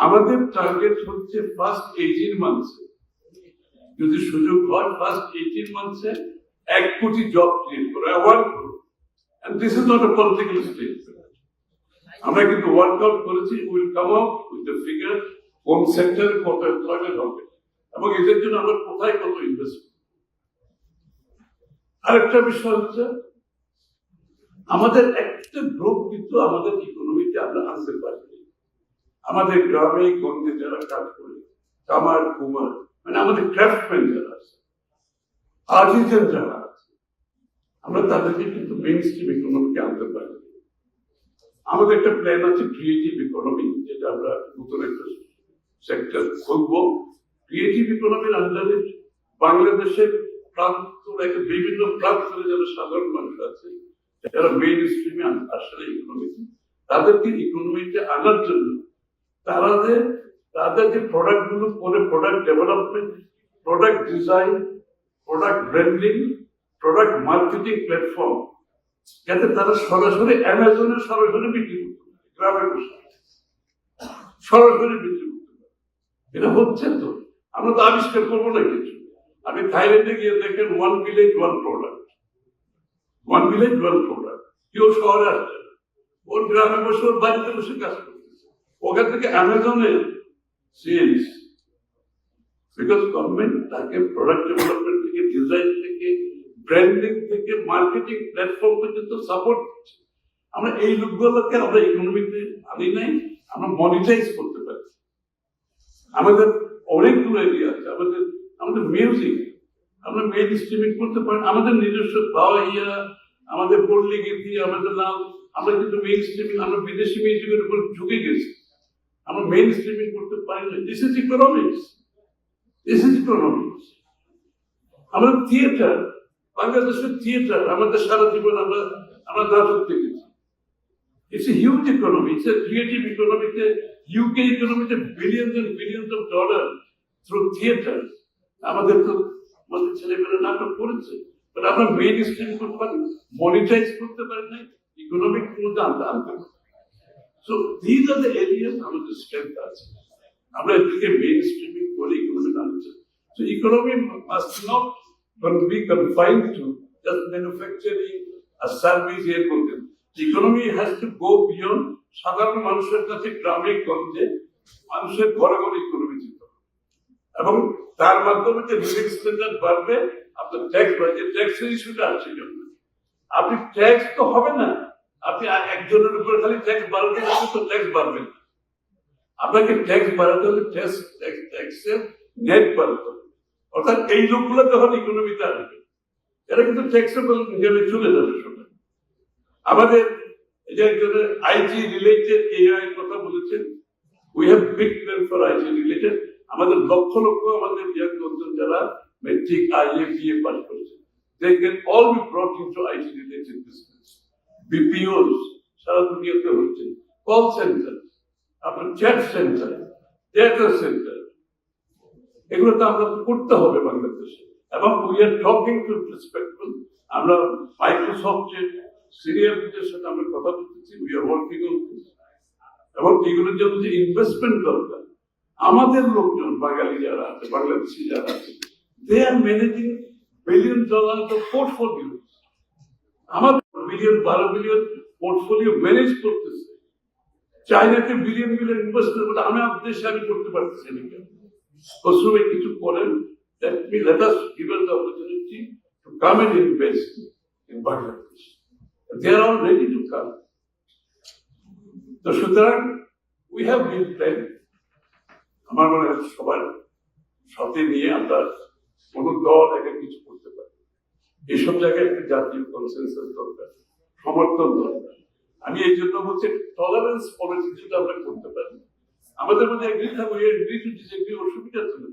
আমাদের টার্গেট হচ্ছে ফার্স্ট 18 মান্থসে যদি সুযোগ হয়, ফার্স্ট 18 মান্থসে 1 কোটি জব ক্রিয়েট করা, 1 crore। And this is not a political statement. আমরা কিন্তু ওয়ার্কআউট করেছি, will come out with the figure কোন সেক্টরে কত এমপ্লয়মেন্ট হবে এবং এদের জন্য আমরা কোথায় কত ইনভেস্ট। আরেকটা বিষয় হচ্ছে আমাদের একটা গ্রুপ কিন্তু আমাদের ইকোনমিতে আমরা আনতে পারি। আমাদের গ্রামে গঞ্জে যারা কাজ করে, কামার কুমার, মানে আমাদের ক্রাফটম্যান যারা আছে, আর্টিজান যারা আছে, আমরা তাদেরকে কিন্তু মেইন স্ট্রিম ইকোনমিকে আনতে পারি। আমাদের একটা প্ল্যান আছে ক্রিয়েটিভ ইকোনমি, যেটা আমরা নতুন একটা সেক্টর খুলবো। ক্রিয়েটিভ ইকোনমির আন্ডারে বাংলাদেশের বিভিন্ন প্রান্তরে যারা সাধারণ মানুষ আছে, যারা মেইন স্ট্রিমে আসলে ইকোনমিতে, তাদেরকে ইকোনমিতে আনার জন্য তাদের যে প্রোডাক্ট গুলো করে, product development, product design, product branding, product marketing platform, যাতে তারা সরাসরি অ্যামাজনে সরাসরি বিক্রি করতে পারে, গ্রামে বসে সরাসরি বিক্রি করতে পারে। এটা হচ্ছে তো, আমরা তো আবিষ্কার করবো না কিছু। আপনি থাইল্যান্ডে গিয়ে দেখেন 1 village 1 product, 1 village 1 product। কেউ শহরে আসছে, ওর গ্রামে বসে, ওর বাড়িতে বসে কাজ করতেছে, ওখান থেকে অ্যামাজনে সেলস। বিকজ গভর্নমেন্ট তাকে প্রোডাক্ট ডেভেলপমেন্ট থেকে, ডিজাইন থেকে, ব্র্যান্ডিং থেকে, মার্কেটিং প্ল্যাটফর্ম পর্যন্ত সাপোর্ট করছে। আমরা এই লোকগুলোকে আমরা ইকোনমিতে আনি নাই, আমরা মনিটাইজ করতে পারি। আমাদের অনেকগুলো এরিয়া আছে, আমাদের মিউজিক আমরা মেইন স্ট্রিমিং করতে পারি। আমাদের নিজস্ব বাওয়াইয়া, আমাদের পল্লী গীতি, আমাদের নাম, আমরা কিন্তু মেইন স্ট্রিমিং, আমরা বিদেশি মিউজিকের উপর ঝুঁকে গেছি, আমরা মেইন স্ট্রিমিং করতে পারি না। This is economics, this is economics. আমাদের থিয়েটার, বাংলাদেশের থিয়েটার, আমাদের সারা জীবন আমরা নাটক দেখেছি। It's a huge economy, it's a creative ইকোনমিতে, ইউকে ইকোনমিতে billions and billions of dollar through theatre. আমাদের ছেলেমেয়েরা নাটক করেছে, বাট আমরা মেইন স্ট্রিম করতে পারি, মনিটাইজ করতে পারি না, ইকোনমিক মধ্যে আনতে পারি। So these are the areas আমাদের স্ট্রেংথ আছে, আমরা এদিকে মেইন স্ট্রিমিং করে ইকোনমি আনতে। So economy must not be confined to just manufacturing a service এর মধ্যে। Economy has to go beyond. সাধারণ মানুষের কাছে, গ্রামে গঞ্জে মানুষের ঘরে ঘরে ইকোনমি যেতে হবে এবং তার মাধ্যমে যে লিভিং স্ট্যান্ডার্ড বাড়বে, আপনার ট্যাক্স বাড়বে। ট্যাক্সের ইস্যুটা আছে, আপনি ট্যাক্স তো হবে না, আপনি একজনের উপরে খালি ট্যাক্স বাড়াতে হবে তো ট্যাক্স বাড়বে না। আপনাকে ট্যাক্স বাড়াতে হলে ট্যাক্সের নেট বাড়াতে হবে। অর্থাৎ এই লোকগুলো যখন ইকোনমিতে আসবে, এরা কিন্তু ট্যাক্সেবল হিসেবে চলে যাবে সবাই। আমাদের যে একজনের আইটি রিলেটেড এআই কথা বলেছেন, we have big plan for IT related. আমাদের লক্ষ লক্ষ আমাদের ইয়াং লোকজন যারা মেট্রিক, আইএ, বিএ পাস করেছে, they can all be brought into IT related business. BPOs সারা দুনিয়াতে হচ্ছে, কল সেন্টার, আপনার চ্যাট সেন্টার, ডেটা সেন্টার, এগুলো তো আমরা করতে হবে বাংলাদেশে। এবং we are talking to respectful. আমরা মাইক্রোসফটের সিনিয়রদের সাথে আমরা কথা বলতেছি, we are working on this. এবং এগুলোর জন্য যে ইনভেস্টমেন্ট দরকার, আমাদের লোকজন বাঙালি যারা আছে, বাংলাদেশি যারা আছে, দে আর ম্যানেজিং বিলিয়ন ডলার পোর্টফোলিও। আমাদের বিলিয়ন, 12 বিলিয়ন পোর্টফোলিও ম্যানেজ করতেছে। চাইনাকে বিলিয়ন বিলিয়ন ইনভেস্টমেন্ট বলে আমার দেশে আমি করতে পারতেছি না। কসুমে কিছু করেন, let us give us the opportunity to come and invest in Bangladesh. They are all ready to come. তো সুতরাং we have been planned. আমার মনে হয় সবার সাথে নিয়ে আমরা কোনো দল একটা কিছু করতে পারি। এইসব জায়গায় একটা জাতীয় কনসেনসাস দরকার, সমর্থন দরকার। আমি এই জন্য বলছি, টলারেন্স পলিসি যদি আমরা করতে পারি, আমাদের মধ্যে এগ্রি থাকবে, এগ্রি টু ডিসএগ্রি, অসুবিধা ছিল,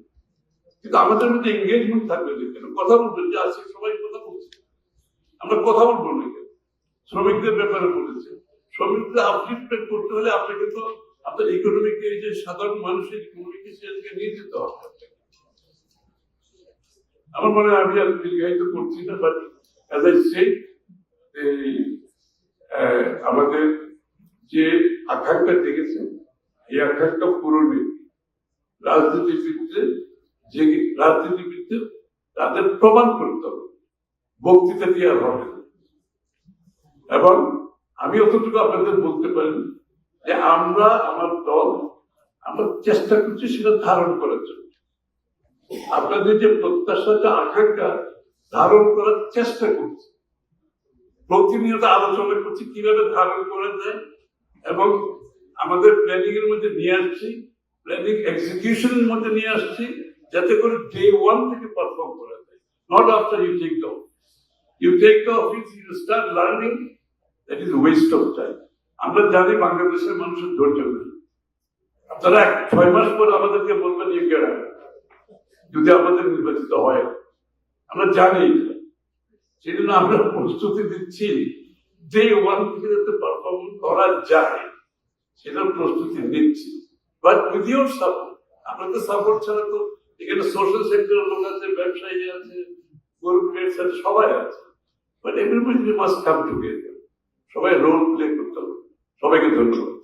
কিন্তু আমাদের মধ্যে এঙ্গেজমেন্ট থাকবে না। কেন কথা বলবেন যে আজকে সবাই কথা বলছে, আমরা কথা বলবো না কেন? শ্রমিকদের ব্যাপারে বলেছে, শ্রমিকদের আপলিফমেন্ট করতে হলে আপনাকে তো আপনার ইকোনমিকে, এই যে সাধারণ মানুষের ইকোনমিকে সেদিকে নিয়ে যেতে হবে। আমার মনে হয় আমি আর দীর্ঘায়িত করছি না, বাট অ্যাজ আই সেড, আমাদের যে আকাঙ্ক্ষা দেখেছেন এই আকাঙ্ক্ষা পূরণে রাজনীতিবিদদের যে রাজনীতিবিদদের তাদের প্রমাণ করতে হবে, বক্তৃতা দিয়ে আর হবে না। এবং আমি অতটুকু আপনাদের বলতে পারি যে আমরা আমার দল আমরা চেষ্টা করছি সেটা ধারণ করার জন্য। আপনাদের যে প্রত্যাশা যে আকাঙ্ক্ষা ধারণ করার চেষ্টা করছি, প্রতিনিয়ত আলোচনা করছি কিভাবে ধারণ করা যায়, এবং আমাদের প্ল্যানিং এর মধ্যে নিয়ে আসছি, প্ল্যানিং এক্সিকিউশনের মধ্যে নিয়ে আসছি, যাতে করে ডে ওয়ান থেকে পারফর্ম করা যায়, not after you take the office. You take the office, you start learning, that is waste of time. আমরা জানি বাংলাদেশের মানুষের ধৈর্য নেই। আপনারা 6 মাস পর আমাদেরকে বলবেন ইউ গেট আউট, যদি আমাদের নির্বাচিত হয়। আমরা জানি সেই জন্য আমরা প্রস্তুতি দিচ্ছি ডে ওয়ান থেকে যাতে পারফর্ম করা যায় সেটার প্রস্তুতি নিচ্ছি। বাট উইথ ইউর সাপোর্ট, আপনাদের সাপোর্ট ছাড়া তো এখানে সোশ্যাল সেক্টরের লোক আছে, ব্যবসায়ী আছে, কর্পোরেটস আছে, সবাই আছে। But everybody must come together, সবাই রোল প্লে করতে হবে। সবাইকে ধন্যবাদ।